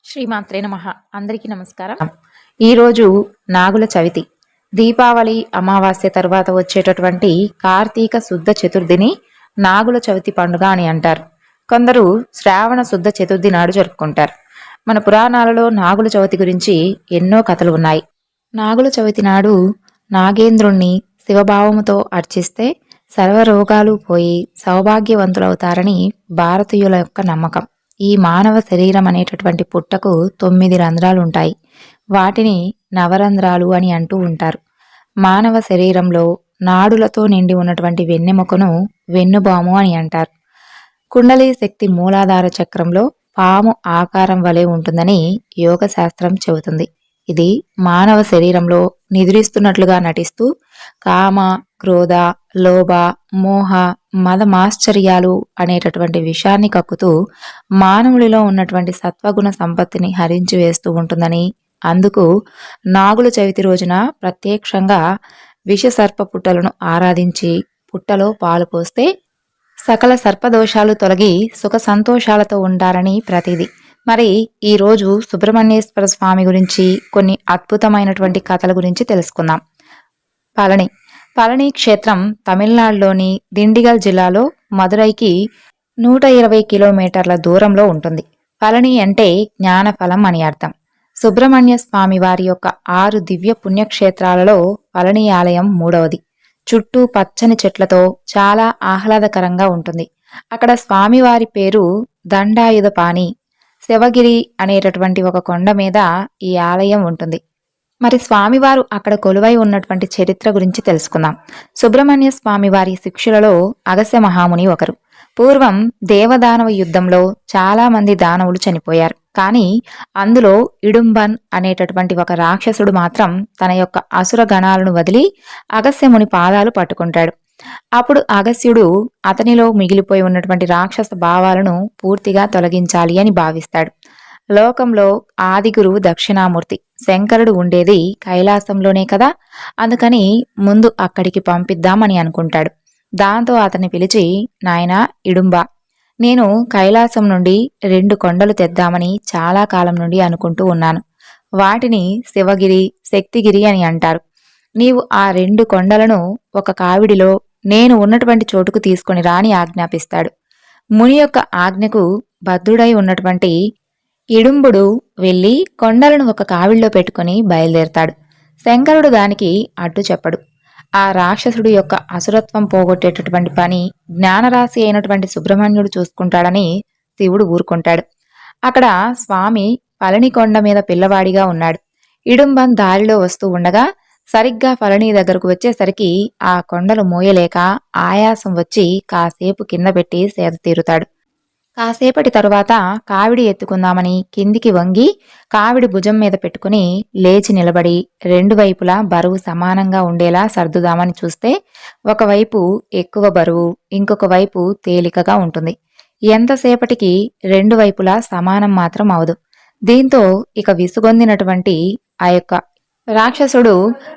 శ్రీమాత్రే నమః. అందరికీ నమస్కారం. ఈరోజు నాగుల చవితి. దీపావళి అమావాస్య తర్వాత వచ్చేటటువంటి కార్తీక శుద్ధ చతుర్థిని నాగుల చవితి పండుగ అని అంటారు. కొందరు శ్రావణ శుద్ధ చతుర్థి నాడు జరుపుకుంటారు. మన పురాణాలలో నాగుల చవితి గురించి ఎన్నో కథలు ఉన్నాయి. నాగుల చవితి నాడు నాగేంద్రుణ్ణి శివభావముతో అర్చిస్తే సర్వరోగాలు పోయి సౌభాగ్యవంతులవుతారని భారతీయుల యొక్క నమ్మకం. ఈ మానవ శరీరం అనేటటువంటి పుట్టకు 9 రంధ్రాలుంటాయి. వాటిని నవరంధ్రాలు అని అంటూ ఉంటారు. మానవ శరీరంలో నాడులతో నిండి ఉన్నటువంటి వెన్నెముకను వెన్నుబాము అని అంటారు. కుండలి శక్తి మూలాధార చక్రంలో పాము ఆకారం వలె ఉంటుందని యోగ శాస్త్రం చెబుతుంది. ఇది మానవ శరీరంలో నిద్రిస్తున్నట్లుగా నటిస్తూ కామ, క్రోధ, లోభ, మోహ, మదమాశ్చర్యాలు అనేటటువంటి విషాన్ని కక్కుతూ మానవుడిలో ఉన్నటువంటి సత్వగుణ సంపత్తిని హరించి వేస్తూ ఉంటుందని, అందుకు నాగుల చవితి రోజున ప్రత్యక్షంగా విషసర్ప పుట్టలను ఆరాధించి పుట్టలో పాలు పోస్తే సకల సర్పదోషాలు తొలగి సుఖ సంతోషాలతో ఉంటారని ప్రతీది. మరి ఈరోజు సుబ్రహ్మణ్యేశ్వర స్వామి గురించి కొన్ని అద్భుతమైనటువంటి కథల గురించి తెలుసుకుందాం. పళని క్షేత్రం తమిళనాడులోని దిండిగల్ జిల్లాలో మదురైకి 120 కిలోమీటర్ల దూరంలో ఉంటుంది. పళని అంటే జ్ఞానఫలం అని అర్థం. సుబ్రహ్మణ్య స్వామి వారి యొక్క 6 దివ్య పుణ్యక్షేత్రాలలో పళని ఆలయం 3వది. చుట్టూ పచ్చని చెట్లతో చాలా ఆహ్లాదకరంగా ఉంటుంది. అక్కడ స్వామివారి పేరు దండాయుధపాణి. శివగిరి అనేటటువంటి ఒక కొండ మీద ఈ ఆలయం ఉంటుంది. మరి స్వామివారు అక్కడ కొలువై ఉన్నటువంటి చరిత్ర గురించి తెలుసుకుందాం. సుబ్రహ్మణ్య స్వామివారి శిష్యులలో అగస్త్య మహాముని ఒకరు. పూర్వం దేవదానవ యుద్ధంలో చాలా మంది దానవులు చనిపోయారు. కానీ అందులో ఇడుంబన్ అనేటటువంటి ఒక రాక్షసుడు మాత్రం తన యొక్క అసుర గణాలను వదిలి అగస్త్యముని పాదాలు పట్టుకుంటాడు. అప్పుడు అగస్త్యుడు అతనిలో మిగిలిపోయి ఉన్నటువంటి రాక్షస భావాలను పూర్తిగా తొలగించాలి అని భావిస్తాడు. లోకంలో ఆదిగురువు దక్షిణామూర్తి శంకరుడు ఉండేది కైలాసంలోనే కదా, అందుకని ముందు అక్కడికి పంపిద్దామని అనుకుంటాడు. దాంతో అతన్ని పిలిచి, నాయనా ఇడుంబా, నేను కైలాసం నుండి 2 కొండలు తెద్దామని చాలా కాలం నుండి అనుకుంటూ ఉన్నాను. వాటిని శివగిరి, శక్తిగిరి అని అంటారు. నీవు ఆ 2 కొండలను ఒక కావిడిలో నేను ఉన్నటువంటి చోటుకు తీసుకొని రాని ఆజ్ఞాపిస్తాడు. ముని యొక్క ఆజ్ఞకు బద్ధుడై ఉన్నటువంటి ఇడుంబుడు వెళ్లి కొండలను ఒక కావిడిలో పెట్టుకుని బయలుదేరతాడు. శంకరుడు దానికి అడ్డు చెప్పడు. ఆ రాక్షసుడు యొక్క అసురత్వం పోగొట్టేటటువంటి పని జ్ఞానరాశి అయినటువంటి సుబ్రహ్మణ్యుడు చూసుకుంటాడని శివుడు ఊరుకుంటాడు. అక్కడ స్వామి పళని కొండ మీద పిల్లవాడిగా ఉన్నాడు. ఇడుంబన్ దారిలో వస్తూ ఉండగా సరిగ్గా పళని దగ్గరకు వచ్చేసరికి ఆ కొండలు మోయలేక ఆయాసం వచ్చి కాసేపు కింద పెట్టి సేద తీరుతాడు. కాసేపటి తరువాత కావిడి ఎత్తుకుందామని కిందికి వంగి కావిడి భుజం మీద పెట్టుకుని లేచి నిలబడి 2 వైపులా బరువు సమానంగా ఉండేలా సర్దుదామని చూస్తే ఒకవైపు ఎక్కువ బరువు, ఇంకొక వైపు తేలికగా ఉంటుంది. ఎంతసేపటికి 2 వైపులా సమానం మాత్రం అవదు. దీంతో ఇక విసుగొందినటువంటి ఆ యొక్క రాక్షసుడు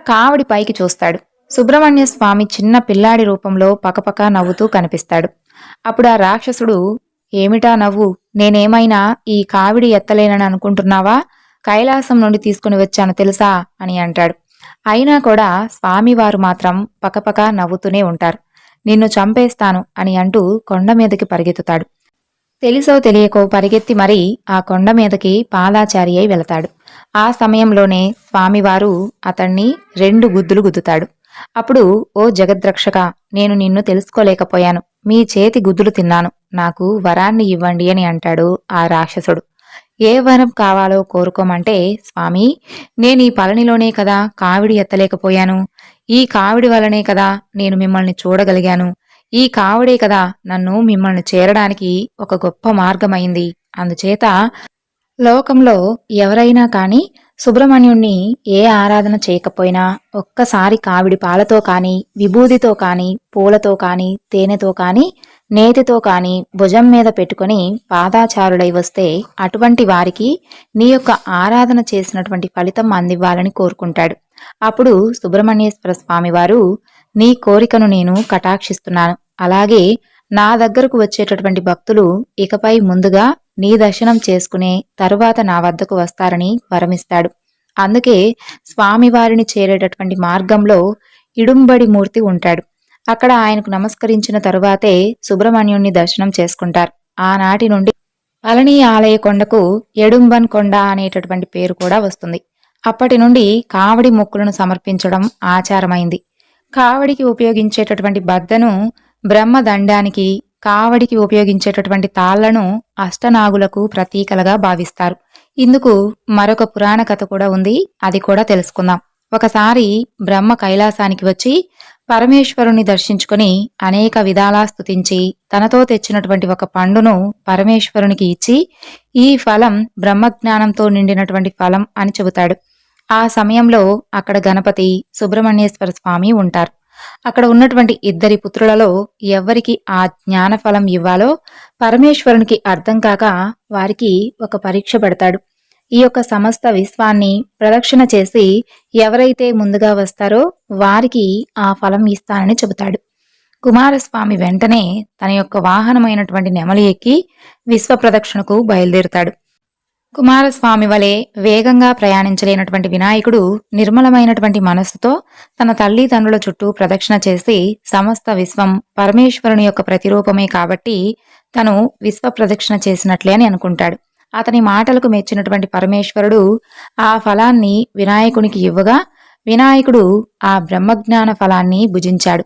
కావిడి పైకి చూస్తాడు. సుబ్రహ్మణ్య స్వామి చిన్న పిల్లాడి రూపంలో పకపక నవ్వుతూ కనిపిస్తాడు. అప్పుడు ఆ రాక్షసుడు, ఏమిటా నవ్వు? నేనేమైనా ఈ కావిడి ఎత్తలేనని అనుకుంటున్నావా? కైలాసం నుండి తీసుకుని వచ్చాను తెలుసా అని అంటాడు. అయినా కూడా స్వామివారు మాత్రం పకపక నవ్వుతూనే ఉంటారు. నిన్ను చంపేస్తాను అని అంటూ కొండ మీదకి పరిగెత్తుతాడు. తెలిసో తెలియకో పరిగెత్తి మరీ ఆ కొండ మీదకి పాదాచారి అయి వెళతాడు. ఆ సమయంలోనే స్వామివారు అతన్ని 2 గుద్దులు గుద్దుతాడు. అప్పుడు, ఓ జగద్రక్షక, నేను నిన్ను తెలుసుకోలేకపోయాను. మీ చేతి గుద్దులు తిన్నాను. నాకు వరాన్ని ఇవ్వండి అని అంటాడు ఆ రాక్షసుడు. ఏ వరం కావాలో కోరుకోమంటే, స్వామి, నేను ఈ పళనిలోనే కదా కావిడి ఎత్తలేకపోయాను. ఈ కావిడి వలనే కదా నేను మిమ్మల్ని చూడగలిగాను. ఈ కావిడే కదా నన్ను మిమ్మల్ని చేరడానికి ఒక గొప్ప మార్గమైంది. అందుచేత లోకంలో ఎవరైనా కాని సుబ్రహ్మణ్యుణ్ణి ఏ ఆరాధన చేయకపోయినా ఒక్కసారి కావిడి పాలతో కాని, విభూదితో కాని, పూలతో కాని, తేనెతో కాని, నేతితో కాని భుజం మీద పెట్టుకుని పాదాచారుడై వస్తే అటువంటి వారికి నీ యొక్క ఆరాధన చేసినటువంటి ఫలితం అందివ్వాలని కోరుకుంటాడు. అప్పుడు సుబ్రహ్మణ్యేశ్వర స్వామివారు, నీ కోరికను నేను కటాక్షిస్తున్నాను. అలాగే నా దగ్గరకు వచ్చేటటువంటి భక్తులు ఇకపై ముందుగా నీ దర్శనం చేసుకునే తరువాత నా వద్దకు వస్తారని వరమిస్తాడు. అందుకే స్వామివారిని చేరేటటువంటి మార్గంలో ఇడుంబడి మూర్తి ఉంటాడు. అక్కడ ఆయనకు నమస్కరించిన తరువాతే సుబ్రహ్మణ్యుణ్ణి దర్శనం చేసుకుంటారు. ఆనాటి నుండి పళని ఆలయ కొండకు ఎడుంబన్ కొండ అనేటటువంటి పేరు కూడా వస్తుంది. అప్పటి నుండి కావడి మొక్కులను సమర్పించడం ఆచారమైంది. కావడికి ఉపయోగించేటటువంటి బద్దను బ్రహ్మదండానికి, కావడికి ఉపయోగించేటటువంటి తాళ్లను అష్టనాగులకు ప్రతీకలుగా భావిస్తారు. ఇందుకు మరొక పురాణ కథ కూడా ఉంది, అది కూడా తెలుసుకుందాం. ఒకసారి బ్రహ్మ కైలాసానికి వచ్చి పరమేశ్వరుని దర్శించుకుని అనేక విధాలా స్తుతించి తనతో తెచ్చినటువంటి ఒక పండును పరమేశ్వరునికి ఇచ్చి ఈ ఫలం బ్రహ్మజ్ఞానంతో నిండినటువంటి ఫలం అని చెబుతాడు. ఆ సమయంలో అక్కడ గణపతి, సుబ్రహ్మణ్యేశ్వర స్వామి ఉంటారు. అక్కడ ఉన్నటువంటి ఇద్దరి పుత్రులలో ఎవరికి ఆ జ్ఞానఫలం ఇవ్వాలో పరమేశ్వరునికి అర్థం కాక వారికి ఒక పరీక్ష పెడతాడు. ఈ యొక్క సమస్త విశ్వాన్ని ప్రదక్షిణ చేసి ఎవరైతే ముందుగా వస్తారో వారికి ఆ ఫలం ఇస్తానని చెబుతాడు. కుమారస్వామి వెంటనే తన యొక్క వాహనమైనటువంటి నెమలి ఎక్కి విశ్వ ప్రదక్షిణకు బయలుదేరుతాడు. కుమారస్వామి వలె వేగంగా ప్రయాణించలేనటువంటి వినాయకుడు నిర్మలమైనటువంటి మనస్సుతో తన తల్లిదండ్రుల చుట్టూ ప్రదక్షిణ చేసి సమస్త విశ్వం పరమేశ్వరుని యొక్క ప్రతిరూపమే కాబట్టి తను విశ్వ ప్రదక్షిణ చేసినట్లే అని అనుకుంటాడు. అతని మాటలకు మెచ్చినటువంటి పరమేశ్వరుడు ఆ ఫలాన్ని వినాయకునికి ఇవ్వగా వినాయకుడు ఆ బ్రహ్మజ్ఞాన ఫలాన్ని భుజించాడు.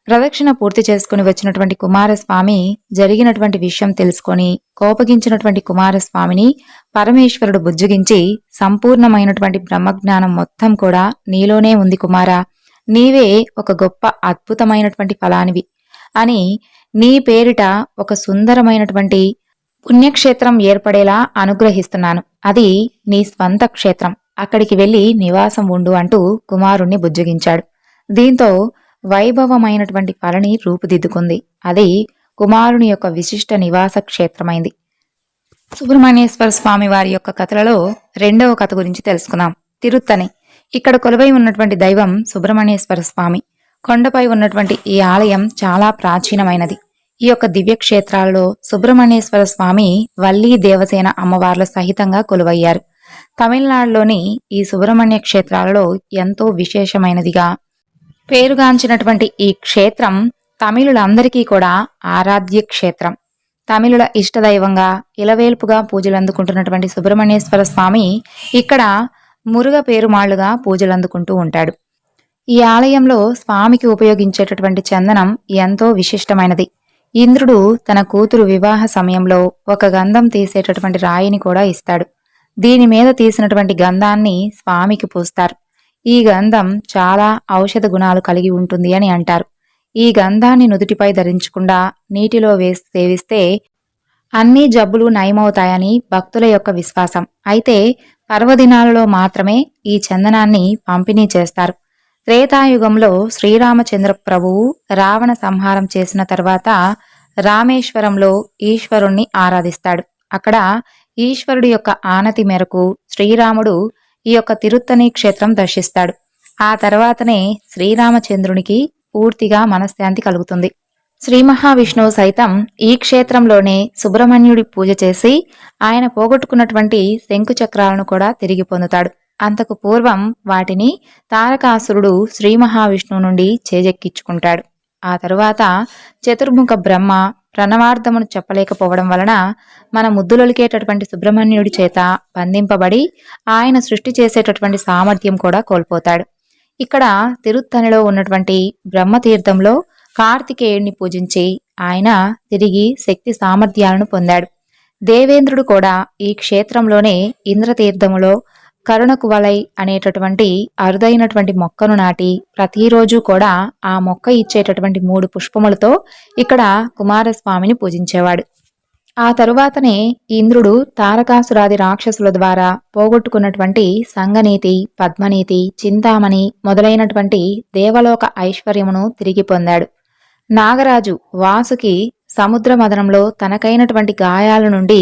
ప్రదక్షిణ పూర్తి చేసుకుని వచ్చినటువంటి కుమారస్వామి జరిగినటువంటి విషయం తెలుసుకొని కోపగించినటువంటి కుమారస్వామిని పరమేశ్వరుడు బుజ్జగించి సంపూర్ణమైనటువంటి బ్రహ్మజ్ఞానం మొత్తం కూడా నీలోనే ఉంది కుమారా, నీవే ఒక గొప్ప అద్భుతమైనటువంటి ఫలానివి అని నీ పేరిట ఒక సుందరమైనటువంటి పుణ్యక్షేత్రం ఏర్పడేలా అనుగ్రహిస్తున్నాను. అది నీ స్వంత క్షేత్రం, అక్కడికి వెళ్లి నివాసం ఉండు అంటూ కుమారుణ్ణి బుజ్జగించాడు. దీంతో వైభవమైనటువంటి పళని రూపుదిద్దుకుంది. అది కుమారుని యొక్క విశిష్ట నివాస క్షేత్రమైంది. సుబ్రహ్మణ్యేశ్వర స్వామి వారి యొక్క కథలలో రెండవ కథ గురించి తెలుసుకుందాం. తిరుత్తని. ఇక్కడ కొలువై ఉన్నటువంటి దైవం సుబ్రహ్మణ్యేశ్వర స్వామి. కొండపై ఉన్నటువంటి ఈ ఆలయం చాలా ప్రాచీనమైనది. ఈ యొక్క దివ్య క్షేత్రాలలో సుబ్రహ్మణ్యేశ్వర స్వామి వల్లీ దేవసేన అమ్మవార్ల సహితంగా కొలువయ్యారు. తమిళనాడులోని ఈ సుబ్రహ్మణ్య క్షేత్రాలలో ఎంతో విశేషమైనదిగా పేరుగాంచినటువంటి ఈ క్షేత్రం తమిళులందరికీ కూడా ఆరాధ్య క్షేత్రం. తమిళుల ఇష్టదైవంగా ఇలవేల్పుగా పూజలందుకుంటున్నటువంటి సుబ్రహ్మణ్యేశ్వర స్వామి ఇక్కడ మురుగ పేరుమాళ్లుగా పూజలందుకుంటూ ఉంటాడు. ఈ ఆలయంలో స్వామికి ఉపయోగించేటటువంటి చందనం ఎంతో విశిష్టమైనది. ఇంద్రుడు తన కూతురు వివాహ సమయంలో ఒక గంధం తీసేటటువంటి రాయిని కూడా ఇస్తాడు. దీని మీద తీసినటువంటి గంధాన్ని స్వామికి పూస్తారు. ఈ గంధం చాలా ఔషధ గుణాలు కలిగి ఉంటుంది అని అంటారు. ఈ గంధాన్ని నుదుటిపై ధరించకుండా నీటిలో వేసి సేవిస్తే అన్ని జబ్బులు నయమవుతాయని భక్తుల యొక్క విశ్వాసం. అయితే పర్వదినాలలో మాత్రమే ఈ చందనాన్ని పంపిణీ చేస్తారు. త్రేతాయుగంలో శ్రీరామచంద్ర ప్రభువు రావణ సంహారం చేసిన తర్వాత రామేశ్వరంలో ఈశ్వరుణ్ణి ఆరాధిస్తాడు. అక్కడ ఈశ్వరుడి యొక్క ఆనతి మేరకు శ్రీరాముడు ఈ యొక్క తిరుత్తని క్షేత్రం దర్శిస్తాడు. ఆ తర్వాతనే శ్రీరామచంద్రునికి పూర్తిగా మనశ్శాంతి కలుగుతుంది. శ్రీ మహావిష్ణువు సైతం ఈ క్షేత్రంలోనే సుబ్రహ్మణ్యుడి పూజ చేసి ఆయన పోగొట్టుకున్నటువంటి శంకు చక్రాలను కూడా తిరిగి పొందుతాడు. అంతకు పూర్వం వాటిని తారకాసురుడు శ్రీ మహావిష్ణువు నుండి చేజెక్కించుకుంటాడు. ఆ తరువాత చతుర్ముఖ బ్రహ్మ ప్రణవార్థమును చెప్పలేకపోవడం వలన మన ముద్దులొలికేటటువంటి సుబ్రహ్మణ్యుడి చేత బంధింపబడి ఆయన సృష్టి చేసేటటువంటి సామర్థ్యం కూడా కోల్పోతాడు. ఇక్కడ తిరుత్తనిలో ఉన్నటువంటి బ్రహ్మతీర్థంలో కార్తికేయుడిని పూజించి ఆయన తిరిగి శక్తి సామర్థ్యాలను పొందాడు. దేవేంద్రుడు కూడా ఈ క్షేత్రంలోనే ఇంద్రతీర్థములో కరుణకువలై అనేటటువంటి అరుదైనటువంటి మొక్కను నాటి ప్రతిరోజు కూడా ఆ మొక్క ఇచ్చేటటువంటి 3 పుష్పములతో ఇక్కడ కుమారస్వామిని పూజించేవాడు. ఆ తరువాతనే ఇంద్రుడు తారకాసురాది రాక్షసుల ద్వారా పోగొట్టుకున్నటువంటి సంగనీతి, పద్మనీతి, చింతామణి మొదలైనటువంటి దేవలోక ఐశ్వర్యమును తిరిగి పొందాడు. నాగరాజు వాసుకి సముద్ర మదనంలో తనకైనటువంటి గాయాల నుండి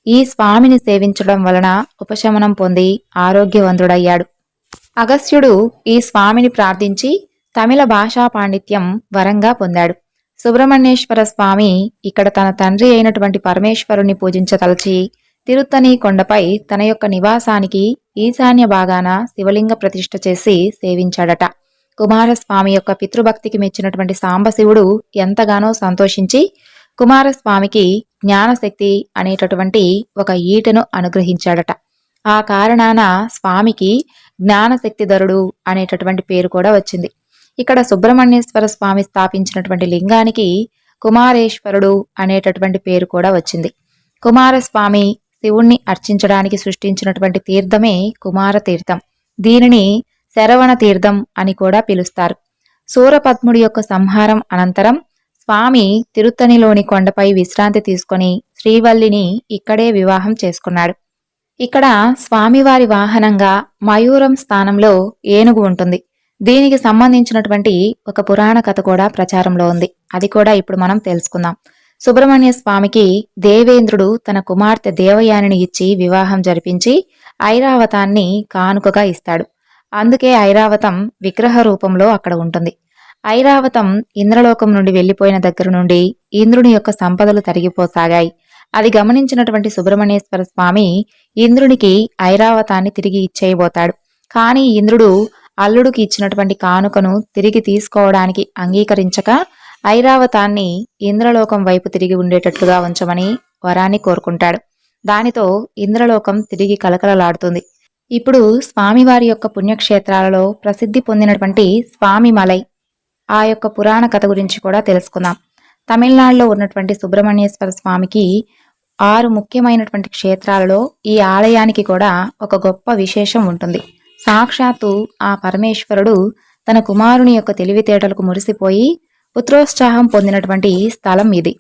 ఈ స్వామిని సేవించడం వలన ఉపశమనం పొంది ఆరోగ్యవంతుడయ్యాడు. అగస్త్యుడు ఈ స్వామిని ప్రార్థించి తమిళ భాషా పాండిత్యం వరంగా పొందాడు. సుబ్రహ్మణ్యేశ్వర స్వామి ఇక్కడ తన తండ్రి అయినటువంటి పరమేశ్వరుణ్ణి పూజించతలచి తిరుత్తని కొండపై తన యొక్క నివాసానికి ఈశాన్య భాగాన శివలింగ ప్రతిష్ఠ చేసి సేవించాడట. కుమారస్వామి యొక్క పితృభక్తికి మెచ్చినటువంటి సాంబశివుడు ఎంతగానో సంతోషించి కుమారస్వామికి జ్ఞానశక్తి అనేటటువంటి ఒక ఈటను అనుగ్రహించాడట. ఆ కారణాన స్వామికి జ్ఞానశక్తిధరుడు అనేటటువంటి పేరు కూడా వచ్చింది. ఇక్కడ సుబ్రహ్మణ్యేశ్వర స్వామి స్థాపించినటువంటి లింగానికి కుమారేశ్వరుడు అనేటటువంటి పేరు కూడా వచ్చింది. కుమారస్వామి శివుణ్ణి అర్చించడానికి సృష్టించినటువంటి తీర్థమే కుమార తీర్థం. దీనిని శరవణ తీర్థం అని కూడా పిలుస్తారు. సూరపద్ముడి యొక్క సంహారం అనంతరం స్వామి తిరుత్తనిలోని కొండపై విశ్రాంతి తీసుకొని శ్రీవల్లిని ఇక్కడే వివాహం చేసుకున్నాడు. ఇక్కడ స్వామివారి వాహనంగా మయూరం స్థానంలో ఏనుగు ఉంటుంది. దీనికి సంబంధించినటువంటి ఒక పురాణ కథ కూడా ప్రచారంలో ఉంది. అది కూడా ఇప్పుడు మనం తెలుసుకుందాం. సుబ్రహ్మణ్య స్వామికి దేవేంద్రుడు తన కుమార్తె దేవయానిని ఇచ్చి వివాహం జరిపించి ఐరావతాన్ని కానుకగా ఇస్తాడు. అందుకే ఐరావతం విగ్రహ రూపంలో అక్కడ ఉంటుంది. ఐరావతం ఇంద్రలోకం నుండి వెళ్లిపోయిన దగ్గర నుండి ఇంద్రుని యొక్క సంపదలు తరిగిపోసాగాయి. అది గమనించినటువంటి సుబ్రహ్మణ్యేశ్వర స్వామి ఇంద్రునికి ఐరావతాన్ని తిరిగి ఇచ్చేయబోతాడు. కానీ ఇంద్రుడు అల్లుడికి ఇచ్చినటువంటి కానుకను తిరిగి తీసుకోవడానికి అంగీకరించక ఐరావతాన్ని ఇంద్రలోకం వైపు తిరిగి ఉండేటట్లుగా ఉంచమని వరాన్ని కోరుకుంటాడు. దానితో ఇంద్రలోకం తిరిగి కలకలలాడుతుంది. ఇప్పుడు స్వామివారి యొక్క పుణ్యక్షేత్రాలలో ప్రసిద్ధి పొందినటువంటి స్వామి మలై ఆ యొక్క పురాణ కథ గురించి కూడా తెలుసుకుందాం. తమిళనాడులో ఉన్నటువంటి సుబ్రహ్మణ్యేశ్వర స్వామికి 6 ముఖ్యమైనటువంటి క్షేత్రాలలో ఈ ఆలయానికి కూడా ఒక గొప్ప విశేషం ఉంటుంది. సాక్షాత్తు ఆ పరమేశ్వరుడు తన కుమారుని యొక్క తెలివితేటలకు మురిసిపోయి పుత్రోత్సాహం పొందినటువంటి స్థలం ఇది.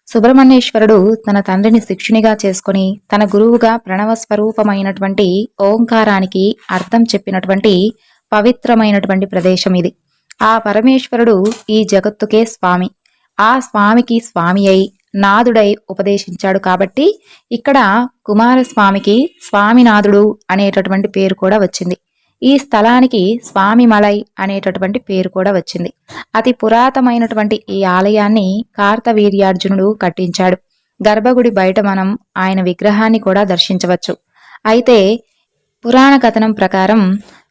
సుబ్రహ్మణ్యేశ్వరుడు తన తండ్రిని శిక్షునిగా చేసుకుని తన గురువుగా ప్రణవ స్వరూపమైనటువంటి ఓంకారానికి అర్థం చెప్పినటువంటి పవిత్రమైనటువంటి ప్రదేశం ఇది. ఆ పరమేశ్వరుడు ఈ జగత్తుకే స్వామి. ఆ స్వామికి స్వామి అయి నాదుడై ఉపదేశించాడు కాబట్టి ఇక్కడ కుమారస్వామికి స్వామినాథుడు అనేటటువంటి పేరు కూడా వచ్చింది. ఈ స్థలానికి స్వామి మలై అనేటటువంటి పేరు కూడా వచ్చింది. అతి పురాతనమైనటువంటి ఈ ఆలయాన్ని కార్తవీర్యార్జునుడు కట్టించాడు. గర్భగుడి బయట మనం ఆయన విగ్రహాన్ని కూడా దర్శించవచ్చు. అయితే పురాణ కథనం ప్రకారం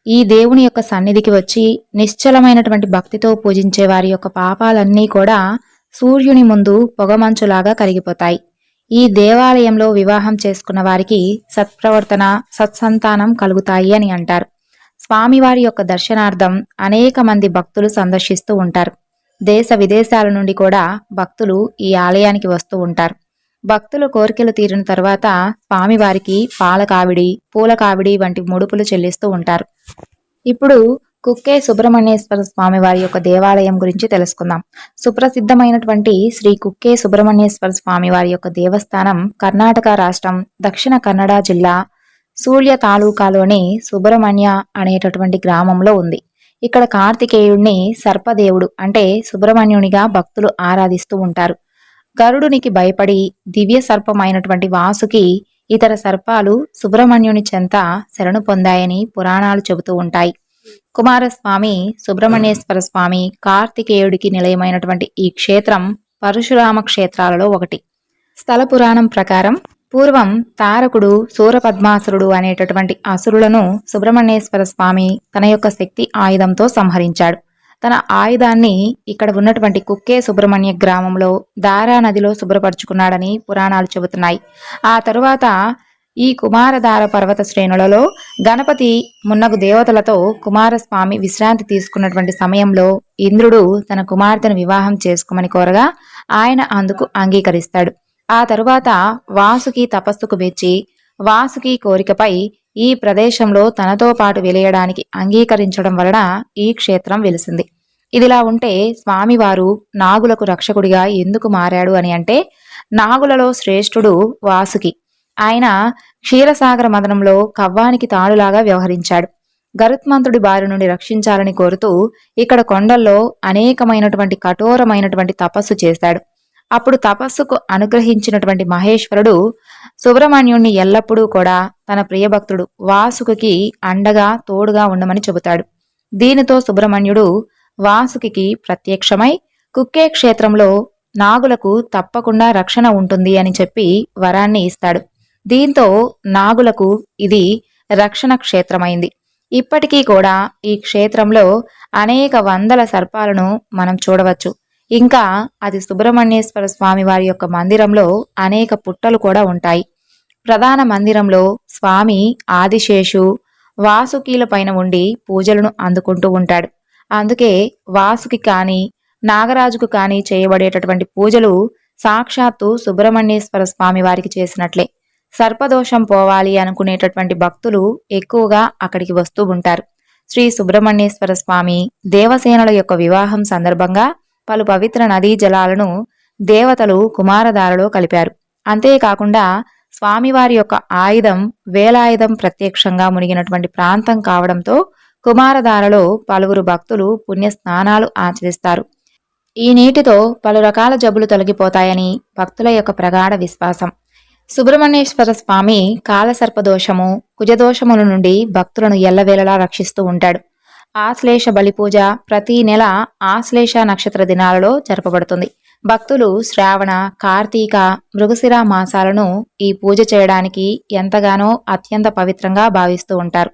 ఈ దేవుని యొక్క సన్నిధికి వచ్చి నిశ్చలమైనటువంటి భక్తితో పూజించే వారి యొక్క పాపాలన్నీ కూడా సూర్యుని ముందు పొగమంచులాగా కరిగిపోతాయి. ఈ దేవాలయంలో వివాహం చేసుకున్న వారికి సత్ప్రవర్తన, సత్సంతానం కలుగుతాయి అని అంటారు. స్వామివారి యొక్క దర్శనార్థం అనేక మంది భక్తులు సందర్శిస్తూ ఉంటారు. దేశ విదేశాల నుండి కూడా భక్తులు ఈ ఆలయానికి వస్తూ ఉంటారు. భక్తులు కోరికలు తీరిన తర్వాత స్వామివారికి పాల కావిడి, పూల కావిడి వంటి ముడుపులు చెల్లిస్తూ ఉంటారు. ఇప్పుడు కుక్కే సుబ్రహ్మణ్యేశ్వర స్వామి వారి యొక్క దేవాలయం గురించి తెలుసుకుందాం. సుప్రసిద్ధమైనటువంటి శ్రీ కుక్కే సుబ్రహ్మణ్యేశ్వర స్వామి వారి యొక్క దేవస్థానం కర్ణాటక రాష్ట్రం దక్షిణ కన్నడ జిల్లా సూళ్య తాలూకాలోని సుబ్రహ్మణ్య అనేటటువంటి గ్రామంలో ఉంది. ఇక్కడ కార్తికేయుడిని సర్పదేవుడు అంటే సుబ్రహ్మణ్యునిగా భక్తులు ఆరాధిస్తూ ఉంటారు. గరుడునికి భయపడి దివ్య సర్పమైనటువంటి వాసుకి ఇతర సర్పాలు సుబ్రహ్మణ్యుని చెంత శరణు పొందాయని పురాణాలు చెబుతూ ఉంటాయి. కుమారస్వామి, సుబ్రహ్మణ్యేశ్వర స్వామి, కార్తికేయుడికి నిలయమైనటువంటి ఈ క్షేత్రం పరశురామ క్షేత్రాలలో ఒకటి. స్థల పురాణం ప్రకారం పూర్వం తారకుడు సూరపద్మాసురుడు అనేటటువంటి అసురులను సుబ్రహ్మణ్యేశ్వర స్వామి తన యొక్క శక్తి ఆయుధంతో సంహరించాడు. తన ఆయుధాన్ని ఇక్కడ ఉన్నటువంటి కుక్కే సుబ్రహ్మణ్య గ్రామంలో దారా నదిలో శుభ్రపరుచుకున్నాడని పురాణాలు చెబుతున్నాయి. ఆ తరువాత ఈ కుమారధార పర్వత శ్రేణులలో గణపతి మున్నగు దేవతలతో కుమారస్వామి విశ్రాంతి తీసుకున్నటువంటి సమయంలో ఇంద్రుడు తన కుమార్తెను వివాహం చేసుకోమని కోరగా ఆయన అందుకు అంగీకరిస్తాడు. ఆ తరువాత వాసుకి తపస్సుకు మెచ్చి వాసుకి కోరికపై ఈ ప్రదేశంలో తనతో పాటు వెలియడానికి అంగీకరించడం వలన ఈ క్షేత్రం వెలిసింది. ఇదిలా ఉంటే స్వామివారు నాగులకు రక్షకుడిగా ఎందుకు మారాడు అని అంటే, నాగులలో శ్రేష్ఠుడు వాసుకి. ఆయన క్షీరసాగర మదనంలో కవ్వానికి తాడులాగా వ్యవహరించాడు. గరుత్మంతుడి బారి నుండి రక్షించాలని కోరుతూ ఇక్కడ కొండల్లో అనేకమైనటువంటి కఠోరమైనటువంటి తపస్సు చేశాడు. అప్పుడు తపస్సుకు అనుగ్రహించినటువంటి మహేశ్వరుడు సుబ్రహ్మణ్యుణ్ణి ఎల్లప్పుడూ కూడా తన ప్రియభక్తుడు వాసుకి అండగా తోడుగా ఉండమని చెబుతాడు. దీనితో సుబ్రహ్మణ్యుడు వాసుకి ప్రత్యక్షమై కుక్కే క్షేత్రంలో నాగులకు తప్పకుండా రక్షణ ఉంటుంది అని చెప్పి వరాన్ని ఇస్తాడు. దీంతో నాగులకు ఇది రక్షణ క్షేత్రమైంది. ఇప్పటికీ కూడా ఈ క్షేత్రంలో అనేక వందల సర్పాలను మనం చూడవచ్చు. ఇంకా అది సుబ్రహ్మణ్యేశ్వర స్వామి వారి యొక్క మందిరంలో అనేక పుట్టలు కూడా ఉంటాయి. ప్రధాన మందిరంలో స్వామి ఆదిశేషు వాసుకీల పైన ఉండి పూజలను అందుకుంటూ ఉంటాడు. అందుకే వాసుకి కానీ నాగరాజుకు కానీ చేయబడేటటువంటి పూజలు సాక్షాత్తు సుబ్రహ్మణ్యేశ్వర స్వామి వారికి చేసినట్లే. సర్పదోషం పోవాలి అనుకునేటటువంటి భక్తులు ఎక్కువగా అక్కడికి వస్తూ ఉంటారు. శ్రీ సుబ్రహ్మణ్యేశ్వర స్వామి దేవసేనల యొక్క వివాహం సందర్భంగా పలు పవిత్ర నదీ జలాలను దేవతలు కుమారధారలో కలిపారు. అంతేకాకుండా స్వామివారి యొక్క ఆయుధం వేలాయుధం ప్రత్యక్షంగా మునిగినటువంటి ప్రాంతం కావడంతో కుమారధారలో పలువురు భక్తులు పుణ్య స్నానాలు ఆచరిస్తారు. ఈ నీటితో పలు రకాల జబ్బులు తొలగిపోతాయని భక్తుల యొక్క ప్రగాఢ విశ్వాసం. సుబ్రహ్మణ్యేశ్వర స్వామి కాలసర్పదోషము కుజదోషముల నుండి భక్తులను ఎల్లవేళలా రక్షిస్తూ ఉంటాడు. ఆశ్లేష బలిపూజ ప్రతి నెల ఆశ్లేష నక్షత్ర దినాలలో జరపబడుతుంది. భక్తులు శ్రావణ, కార్తీక, మృగశిర మాసాలను ఈ పూజ చేయడానికి ఎంతగానో అత్యంత పవిత్రంగా భావిస్తూ ఉంటారు.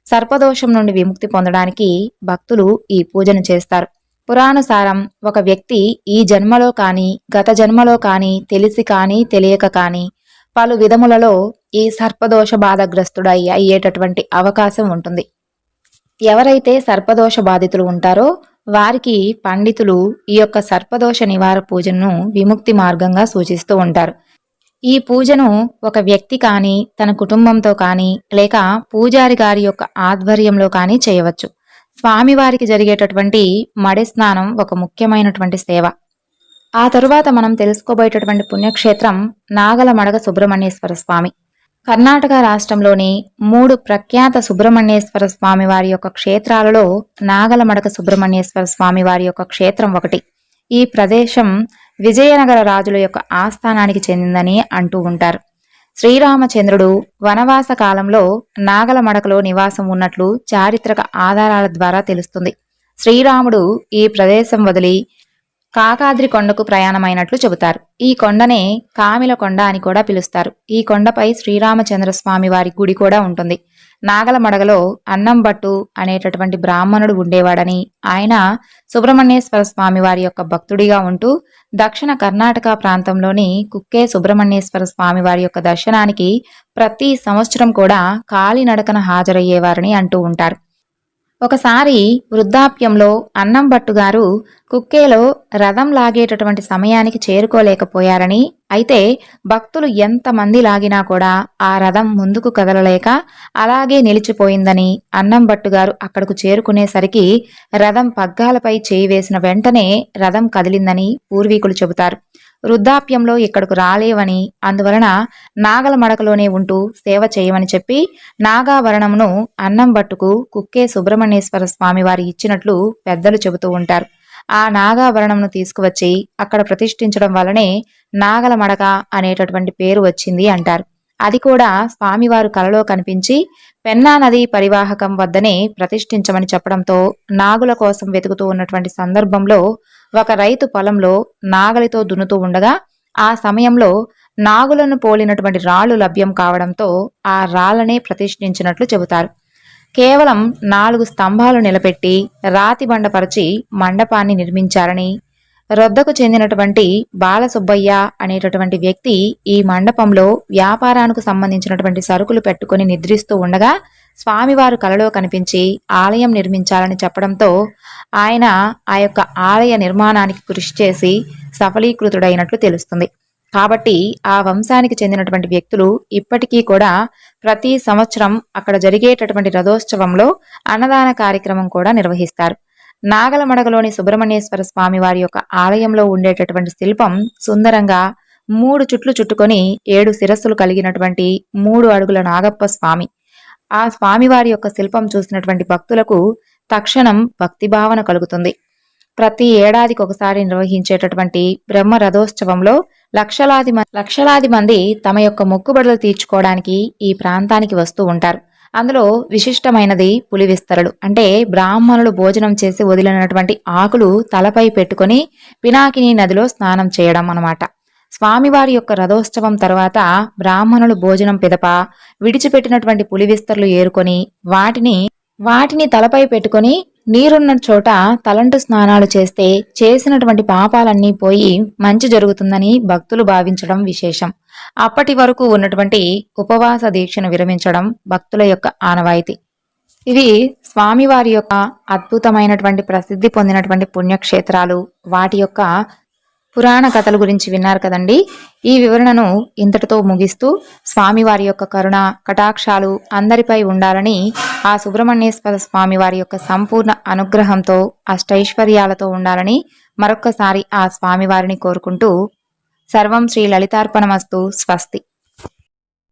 సర్పదోషం నుండి విముక్తి పొందడానికి భక్తులు ఈ పూజను చేస్తారు. పురాణానుసారం ఒక వ్యక్తి ఈ జన్మలో కానీ గత జన్మలో కానీ తెలిసి కానీ తెలియక కానీ పలు విధములలో ఈ సర్పదోష బాధగ్రస్తుడై అయ్యేటటువంటి అవకాశం ఉంటుంది. ఎవరైతే సర్పదోష బాధితులు ఉంటారో వారికి పండితులు ఈ యొక్క సర్పదోష నివార పూజను విముక్తి మార్గంగా సూచిస్తూ ఉంటారు. ఈ పూజను ఒక వ్యక్తి కానీ తన కుటుంబంతో కానీ లేక పూజారి గారి యొక్క ఆధ్వర్యంలో కానీ చేయవచ్చు. స్వామివారికి జరిగేటటువంటి మడి స్నానం ఒక ముఖ్యమైనటువంటి సేవ. ఆ తరువాత మనం తెలుసుకోబోయేటటువంటి పుణ్యక్షేత్రం నాగలమడగ సుబ్రహ్మణ్యేశ్వర స్వామి. కర్ణాటక రాష్ట్రంలోని 3 ప్రఖ్యాత సుబ్రహ్మణ్యేశ్వర స్వామి వారి యొక్క క్షేత్రాలలో నాగలమడక సుబ్రహ్మణ్యేశ్వర స్వామి వారి యొక్క క్షేత్రం ఒకటి. ఈ ప్రదేశం విజయనగర రాజుల యొక్క ఆస్థానానికి చెందిందని అంటూ ఉంటారు. శ్రీరామచంద్రుడు వనవాస కాలంలో నాగలమడకలో నివాసం ఉన్నట్లు చారిత్రక ఆధారాల ద్వారా తెలుస్తుంది. శ్రీరాముడు ఈ ప్రదేశం వదిలి కాకాద్రి కొండకు ప్రయాణమైనట్లు చెబుతారు. ఈ కొండనే కామిల కొండ అని కూడా పిలుస్తారు. ఈ కొండపై శ్రీరామచంద్రస్వామి వారి గుడి కూడా ఉంటుంది. నాగలమడగలో అన్నంబట్టు అనేటటువంటి బ్రాహ్మణుడు ఉండేవాడని, ఆయన సుబ్రహ్మణ్యేశ్వర స్వామి వారి యొక్క భక్తుడిగా ఉంటూ దక్షిణ కర్ణాటక ప్రాంతంలోని కుక్కే సుబ్రహ్మణ్యేశ్వర స్వామి వారి యొక్క దర్శనానికి ప్రతి సంవత్సరం కూడా కాలినడకన హాజరయ్యేవారని అంటూ ఉంటారు. ఒకసారి వృద్ధాప్యంలో అన్నంబట్టు గారు కుక్కేలో రథం లాగేటటువంటి సమయానికి చేరుకోలేకపోయారని, అయితే భక్తులు ఎంతమంది లాగినా కూడా ఆ రథం ముందుకు కదలలేక అలాగే నిలిచిపోయిందని, అన్నంబట్టు గారు అక్కడకు చేరుకునేసరికి రథం పగ్గాలపై చేయి వేసిన వెంటనే రథం కదిలిందని పూర్వీకులు చెబుతారు. వృద్ధాప్యంలో ఇక్కడకు రాలేవని, అందువలన నాగలమడకలోనే ఉంటూ సేవ చేయమని చెప్పి నాగాభరణమును అన్నంబట్టుకు కుక్కే సుబ్రహ్మణ్యేశ్వర స్వామి వారి ఇచ్చినట్లు పెద్దలు చెబుతూ ఉంటారు. ఆ నాగాభరణమును తీసుకువచ్చి అక్కడ ప్రతిష్ఠించడం వల్లనే నాగలమడక అనేటటువంటి పేరు వచ్చింది అంటారు. అది కూడా స్వామివారు కలలో కనిపించి పెన్నా నది పరివాహకం వద్దనే ప్రతిష్ఠించమని చెప్పడంతో నాగుల కోసం వెతుకుతూ ఉన్నటువంటి సందర్భంలో ఒక రైతు పొలంలో నాగలితో దున్నుతూ ఉండగా ఆ సమయంలో నాగులను పోలినటువంటి రాళ్లు లభ్యం కావడంతో ఆ రాళ్లనే ప్రతిష్ఠించినట్లు చెబుతారు. కేవలం 4 స్తంభాలు నిలబెట్టి రాతి బండపరిచి మండపాన్ని నిర్మించారని, రొద్దకు చెందినటువంటి బాలసుబ్బయ్య అనేటటువంటి వ్యక్తి ఈ మండపంలో వ్యాపారానికి సంబంధించినటువంటి సరుకులు పెట్టుకుని నిద్రిస్తూ ఉండగా స్వామివారు కలలో కనిపించి ఆలయం నిర్మించాలని చెప్పడంతో ఆయన ఆ యొక్క ఆలయ నిర్మాణానికి కృషి చేసి సఫలీకృతుడైనట్లు తెలుస్తుంది. కాబట్టి ఆ వంశానికి చెందినటువంటి వ్యక్తులు ఇప్పటికీ కూడా ప్రతి సంవత్సరం అక్కడ జరిగేటటువంటి రథోత్సవంలో అన్నదాన కార్యక్రమం కూడా నిర్వహిస్తారు. నాగలమడగలోని సుబ్రహ్మణ్యేశ్వర స్వామి వారి యొక్క ఆలయంలో ఉండేటటువంటి శిల్పం సుందరంగా 3 చుట్లు చుట్టుకొని 7 శిరస్సులు కలిగినటువంటి 3 అడుగుల నాగప్ప స్వామి. ఆ స్వామివారి యొక్క శిల్పం చూసినటువంటి భక్తులకు తక్షణం భక్తిభావన కలుగుతుంది. ప్రతి ఏడాదికి ఒకసారి నిర్వహించేటటువంటి బ్రహ్మ రథోత్సవంలో లక్షలాది మంది తమ యొక్క మొక్కుబడులు తీర్చుకోవడానికి ఈ ప్రాంతానికి వస్తూ ఉంటారు. అందులో విశిష్టమైనది పులివిస్తరలు. అంటే బ్రాహ్మణులు భోజనం చేసి వదిలినటువంటి ఆకులు తలపై పెట్టుకొని పినాకిని నదిలో స్నానం చేయడం అన్నమాట. స్వామివారి యొక్క రథోత్సవం తర్వాత బ్రాహ్మణులు భోజనం పిదప విడిచిపెట్టినటువంటి పులివిస్తర్లు ఏరుకొని వాటిని తలపై పెట్టుకొని నీరున్న చోట తలంటు స్నానాలు చేస్తే చేసినటువంటి పాపాలన్నీ పోయి మంచి జరుగుతుందని భక్తులు భావించడం విశేషం. అప్పటి వరకు ఉన్నటువంటి ఉపవాస దీక్షను విరమించడం భక్తుల యొక్క ఆనవాయితీ. ఇవి స్వామివారి యొక్క అద్భుతమైనటువంటి ప్రసిద్ధి పొందినటువంటి పుణ్యక్షేత్రాలు, వాటి యొక్క పురాణ కథల గురించి విన్నారు కదండి. ఈ వివరణను ఇంతటితో ముగిస్తూ స్వామివారి యొక్క కరుణ కటాక్షాలు అందరిపై ఉండాలని, ఆ సుబ్రహ్మణ్యేశ్వర స్వామివారి యొక్క సంపూర్ణ అనుగ్రహంతో అష్టైశ్వర్యాలతో ఉండాలని మరొక్కసారి ఆ స్వామివారిని కోరుకుంటూ సర్వం శ్రీ లలితార్పణమస్తు. స్వస్తి.